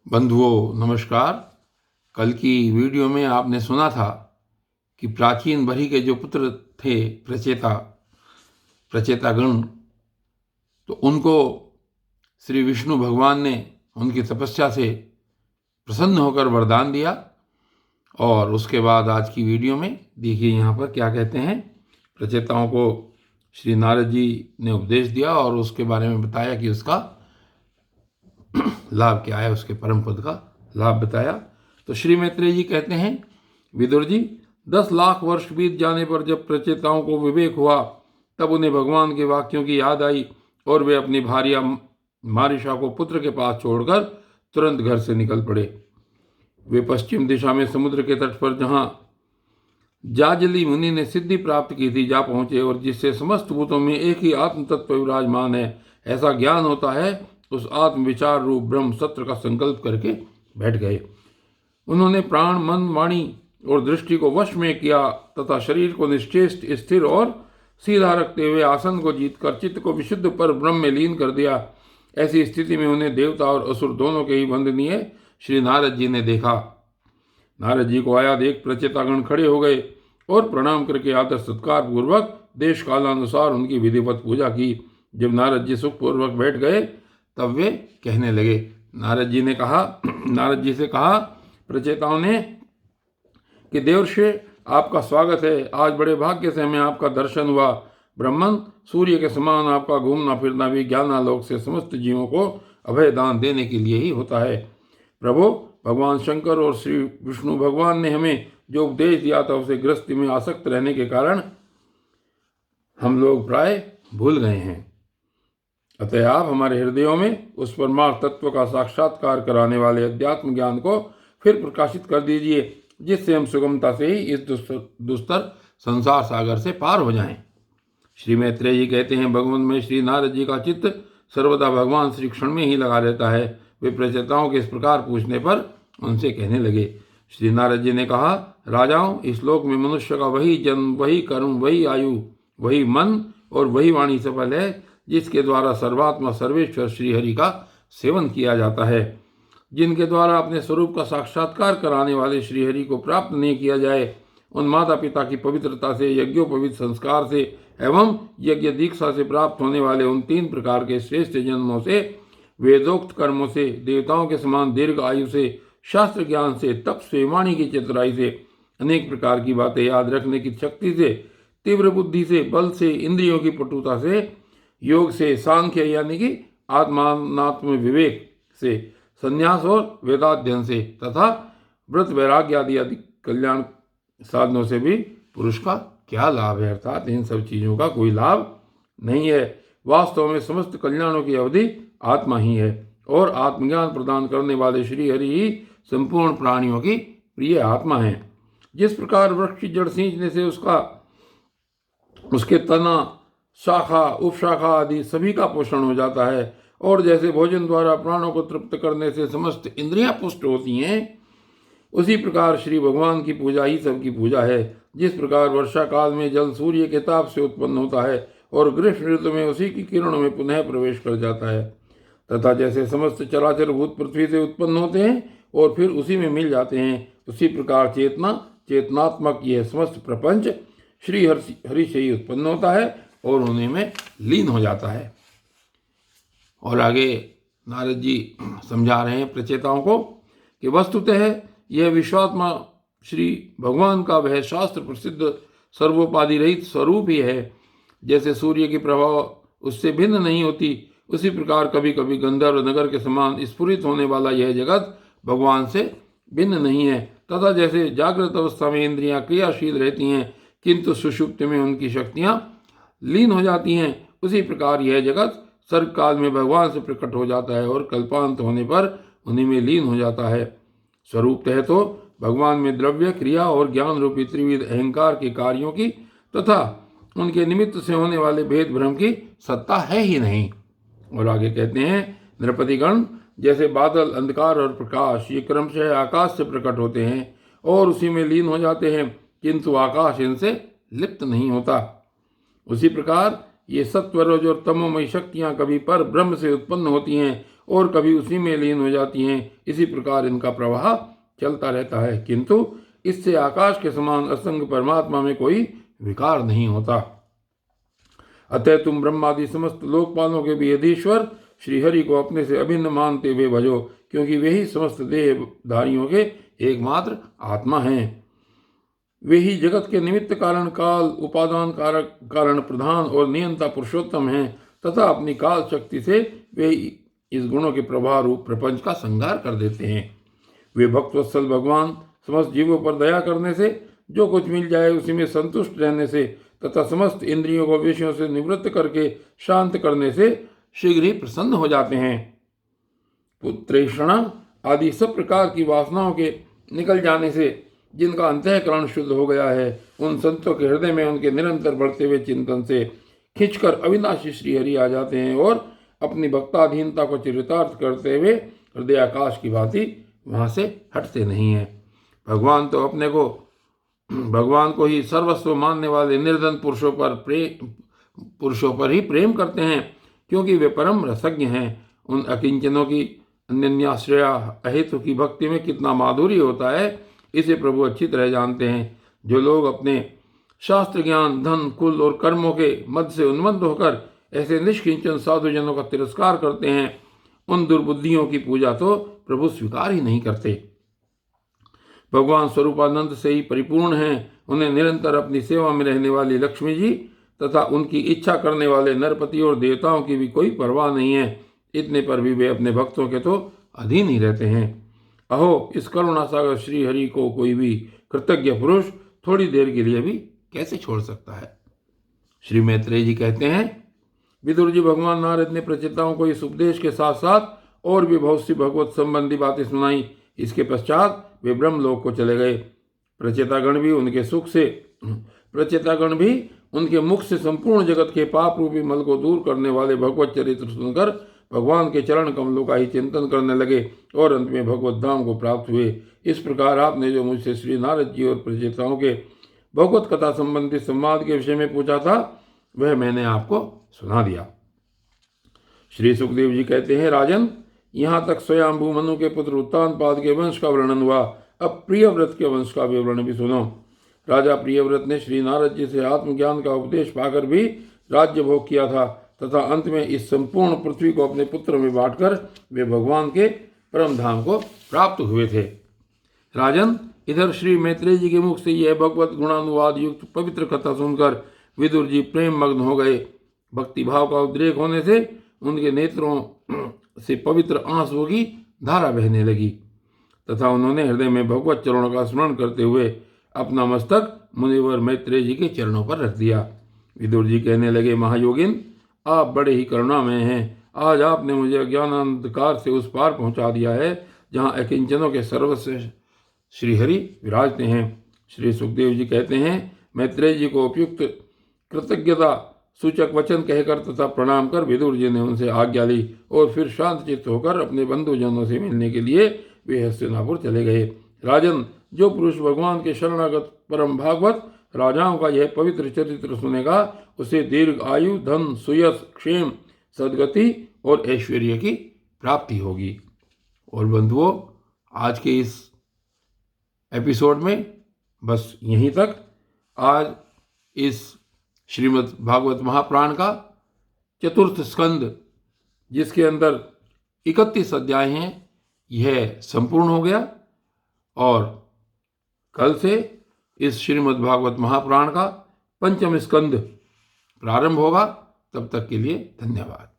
बंधुओं नमस्कार। कल की वीडियो में आपने सुना था कि प्राचीन बरी के जो पुत्र थे प्रचेतागण, तो उनको श्री विष्णु भगवान ने उनकी तपस्या से प्रसन्न होकर वरदान दिया। और उसके बाद आज की वीडियो में देखिए यहाँ पर क्या कहते हैं। प्रचेताओं को श्री नारद जी ने उपदेश दिया और उसके बारे में बताया कि उसका लाभ क्या है, उसके परम पद का लाभ बताया। तो श्री मैत्रेय जी कहते हैं, विदुर जी, 10 लाख वर्ष बीत जाने पर जब प्रचेताओं को विवेक हुआ तब उन्हें भगवान के वाक्यों की याद आई और वे अपनी भार्या मारिशा को पुत्र के पास छोड़कर तुरंत घर से निकल पड़े। वे पश्चिम दिशा में समुद्र के तट पर जहां जाजली मुनि ने सिद्धि प्राप्त की थी जा पहुंचे और जिससे समस्त भूतों में एक ही आत्म तत्व विराजमान है ऐसा ज्ञान होता है, उस आत्म विचार रूप ब्रह्म सत्र का संकल्प करके बैठ गए। उन्होंने प्राण, मन, वाणी और दृष्टि को वश में किया तथा शरीर को निश्चेष्ट, स्थिर और सीधा रखते हुए आसन को जीतकर चित्त को विशुद्ध पर ब्रह्म में लीन कर दिया। ऐसी स्थिति में उन्हें देवता और असुर दोनों के ही वंदनीय श्री नारद जी ने देखा। नारद जी को आया देख प्रचेतागण खड़े हो गए और प्रणाम करके आदर सत्कार पूर्वक देश कालानुसार उनकी विधिवत पूजा की। जब नारद जी सुखपूर्वक बैठ गए तब वे कहने लगे। नारद जी से कहा प्रचेताओं ने कि देवर्षि, आपका स्वागत है। आज बड़े भाग्य से हमें आपका दर्शन हुआ। ब्रह्मन, सूर्य के समान आपका घूमना फिरना भी ज्ञानालोक से समस्त जीवों को अभय दान देने के लिए ही होता है। प्रभु, भगवान शंकर और श्री विष्णु भगवान ने हमें जो उपदेश दिया था उसे गृहस्थी में आसक्त रहने के कारण हम लोग प्राय भूल गए हैं। अतः आप हमारे हृदयों में उस परमार्थ तत्व का साक्षात्कार कराने वाले अध्यात्म ज्ञान को फिर प्रकाशित कर दीजिए, जिससे हम सुगमता से ही इस दुस्तर संसार सागर से पार हो जाएं। श्री मैत्रेय जी कहते हैं, भगवान में श्री नारद जी का चित्त सर्वदा भगवान श्री कृष्ण में ही लगा रहता है। वे प्रचेताओं के इस प्रकार पूछने पर उनसे कहने लगे। श्री नारद जी ने कहा, राजाओं, इस लोक में मनुष्य का वही जन्म, वही कर्म, वही आयु, वही मन और वही वाणी सफल है जिसके द्वारा सर्वात्मा सर्वेश्वर श्रीहरि का सेवन किया जाता है। जिनके द्वारा अपने स्वरूप का साक्षात्कार कराने वाले श्रीहरि को प्राप्त नहीं किया जाए, उन माता पिता की पवित्रता से, यज्ञोपवित संस्कार से एवं यज्ञ दीक्षा से प्राप्त होने वाले उन 3 प्रकार के श्रेष्ठ जन्मों से, वेदोक्त कर्मों से, देवताओं के समान दीर्घ आयु से, शास्त्र ज्ञान से, तप से, वाणी की चतुराई से, अनेक प्रकार की बातें याद रखने की शक्ति से, तीव्र बुद्धि से, बल से, इंद्रियों की पटुता से, योग से, सांख्य यानी कि आत्मात्म विवेक से, संन्यास और वेदाध्ययन से तथा व्रत वैराग्य आदि कल्याण साधनों से भी पुरुष का क्या लाभ है। अर्थात इन सब चीजों का कोई लाभ नहीं है। वास्तव में समस्त कल्याणों की अवधि आत्मा ही है और आत्मज्ञान प्रदान करने वाले श्री हरि ही संपूर्ण प्राणियों की प्रिय आत्मा है। जिस प्रकार वृक्ष की जड़ सींचने से उसके तना, शाखा, उपशाखा आदि सभी का पोषण हो जाता है और जैसे भोजन द्वारा प्राणों को तृप्त करने से समस्त इंद्रियां पुष्ट होती हैं, उसी प्रकार श्री भगवान की पूजा ही सबकी पूजा है। जिस प्रकार वर्षा काल में जल सूर्य के ताप से उत्पन्न होता है और ग्रीष्म ऋतु में उसी की किरणों में पुनः प्रवेश कर जाता है, तथा जैसे समस्त चराचर भूत पृथ्वी से उत्पन्न होते हैं और फिर उसी में मिल जाते हैं, उसी प्रकार चेतनात्मक यह समस्त प्रपंच श्री हरि से ही उत्पन्न होता है और उन्हीं में लीन हो जाता है। और आगे नारद जी समझा रहे हैं प्रचेताओं को कि वस्तुतः यह विश्वात्मा श्री भगवान का वह शास्त्र प्रसिद्ध सर्वोपाधि रहित स्वरूप ही है। जैसे सूर्य की प्रभाव उससे भिन्न नहीं होती, उसी प्रकार कभी कभी गंधर्व नगर के समान स्फुरित होने वाला यह जगत भगवान से भिन्न नहीं है। तथा जैसे जागृत अवस्था में इंद्रियां क्रियाशील रहती हैं किंतु सुषुप्ति में उनकी शक्तियां लीन हो जाती हैं, उसी प्रकार यह जगत सर्ग काल में भगवान से प्रकट हो जाता है और कल्पांत होने पर उन्हीं में लीन हो जाता है। स्वरूपतः तो भगवान में द्रव्य, क्रिया और ज्ञान रूपी त्रिविध अहंकार के कार्यों की तथा उनके निमित्त से होने वाले भेद भ्रम की सत्ता है ही नहीं। और आगे कहते हैं, नृपतिगण, जैसे बादल, अंधकार और प्रकाश ये क्रमशः आकाश से प्रकट होते हैं और उसी में लीन हो जाते हैं, किंतु आकाश इनसे लिप्त नहीं होता, उसी प्रकार ये सत्व, रज और तमोमयी शक्तियां कभी पर ब्रह्म से उत्पन्न होती हैं और कभी उसी में लीन हो जाती हैं। इसी प्रकार इनका प्रवाह चलता रहता है, किंतु इससे आकाश के समान असंग परमात्मा में कोई विकार नहीं होता। अतः तुम ब्रह्मादि समस्त लोकपालों के भी अधीश्वर श्रीहरि को अपने से अभिन्न मानते हुए भजो, क्योंकि वे ही समस्त देहधारियों के एकमात्र आत्मा हैं। वे ही जगत के निमित्त कारण काल, उपादान कारक, कारण प्रधान और नियंता पुरुषोत्तम हैं, तथा अपनी काल शक्ति से वे इस गुणों के प्रभाव रूप प्रपंच का संहार कर देते हैं। वे भक्तवत्सल भगवान समस्त जीवों पर दया करने से, जो कुछ मिल जाए उसी में संतुष्ट रहने से तथा समस्त इंद्रियों को विषयों से निवृत्त करके शांत करने से शीघ्र ही प्रसन्न हो जाते हैं। पुत्रेषणा आदि सब प्रकार की वासनाओं के निकल जाने से जिनका अंतःकरण शुद्ध हो गया है, उन संतों के हृदय में उनके निरंतर बढ़ते हुए चिंतन से खिंचकर अविनाशी श्रीहरि आ जाते हैं और अपनी भक्ताधीनता को चरितार्थ करते हुए हृदयाकाश की भांति वहां से हटते नहीं हैं। भगवान को ही सर्वस्व मानने वाले निर्धन पुरुषों पर ही प्रेम करते हैं, क्योंकि वे परम रसज्ञ हैं। उन अकिंचनों की अनन्याश्रया अहेतु की भक्ति में कितना माधुर्य होता है, इसे प्रभु अच्छी तरह जानते हैं। जो लोग अपने शास्त्र ज्ञान, धन, कुल और कर्मों के मद से उन्मत्त होकर ऐसे निष्किंचन साधुजनों का तिरस्कार करते हैं, उन दुर्बुद्धियों की पूजा तो प्रभु स्वीकार ही नहीं करते। भगवान स्वरूपानंद से ही परिपूर्ण हैं। उन्हें निरंतर अपनी सेवा में रहने वाली लक्ष्मी जी तथा उनकी इच्छा करने वाले नरपति और देवताओं की भी कोई परवाह नहीं है। इतने पर भी वे अपने भक्तों के तो अधीन ही रहते हैं। अहो, इस करुणा सागर श्री हरि को कोई भी कृतज्ञ पुरुष थोड़ी देर के लिए भी कैसे छोड़ सकता है। श्री मैत्रेय जी कहते हैं, विदुर जी, भगवान नारद ने प्रचेताओं को इस उपदेश के साथ साथ और भी बहुत सी भगवत संबंधी बातें सुनाई। इसके पश्चात वे ब्रह्मलोक को चले गए। प्रचेतागण भी उनके मुख से संपूर्ण जगत के पाप रूपी मल को दूर करने वाले भगवत चरित्र सुनकर भगवान के चरण कमलों का ही चिंतन करने लगे और अंत में भगवत धाम को प्राप्त हुए। इस प्रकार आपने जो मुझसे श्री नारद जी और प्रचेताओं के भगवत कथा संबंधी संवाद के विषय में पूछा था, वह मैंने आपको सुना दिया। श्री सुखदेव जी कहते हैं, राजन, यहाँ तक स्वयंभू मनु के पुत्र उत्तानपाद के वंश का वर्णन हुआ। अब प्रियव्रत के वंश का विवरण भी सुनो। राजा प्रियव्रत ने श्री नारद जी से आत्मज्ञान का उपदेश पाकर भी राज्य भोग किया था तथा अंत में इस संपूर्ण पृथ्वी को अपने पुत्र में बांटकर वे भगवान के परम धाम को प्राप्त हुए थे। राजन, इधर श्री मैत्रेय जी के मुख से यह भगवत गुणानुवाद युक्त पवित्र कथा सुनकर विदुर जी प्रेम मग्न हो गए। भक्ति भाव का उद्रेक होने से उनके नेत्रों से पवित्र आंसुओं की धारा बहने लगी तथा उन्होंने हृदय में भगवत चरणों का स्मरण करते हुए अपना मस्तक मुनिवर मैत्रेय जी के चरणों पर रख दिया। विदुर जी कहने लगे, महायोगिन, आप बड़े ही करुणामय हैं। आज आपने मुझे अज्ञानांधकार से उस पार पहुंचा दिया है जहां अकिंचनों के सर्वश्रेष्ठ श्रीहरि विराजते हैं। श्री सुखदेव जी कहते हैं, मैत्रेय जी को उपयुक्त कृतज्ञता सूचक वचन कहकर तथा प्रणाम कर विदुर जी ने उनसे आज्ञा ली और फिर शांत चित्त होकर अपने बंधुजनों से मिलने के लिए वे हस्तिनापुर चले गए। राजन, जो पुरुष भगवान के शरणागत परम भागवत राजाओं का यह पवित्र चरित्र सुनेगा, उसे दीर्घ आयु, धन, सुयश, क्षेम, सद्गति और ऐश्वर्य की प्राप्ति होगी। और बंधुओं, आज के इस एपिसोड में बस यहीं तक। आज इस श्रीमद् भागवत महापुराण का चतुर्थ स्कंद, जिसके अंदर 31 अध्याय हैं, यह संपूर्ण हो गया और कल से इस श्रीमद् भागवत महापुराण का पंचम स्कंद प्रारंभ होगा। तब तक के लिए धन्यवाद।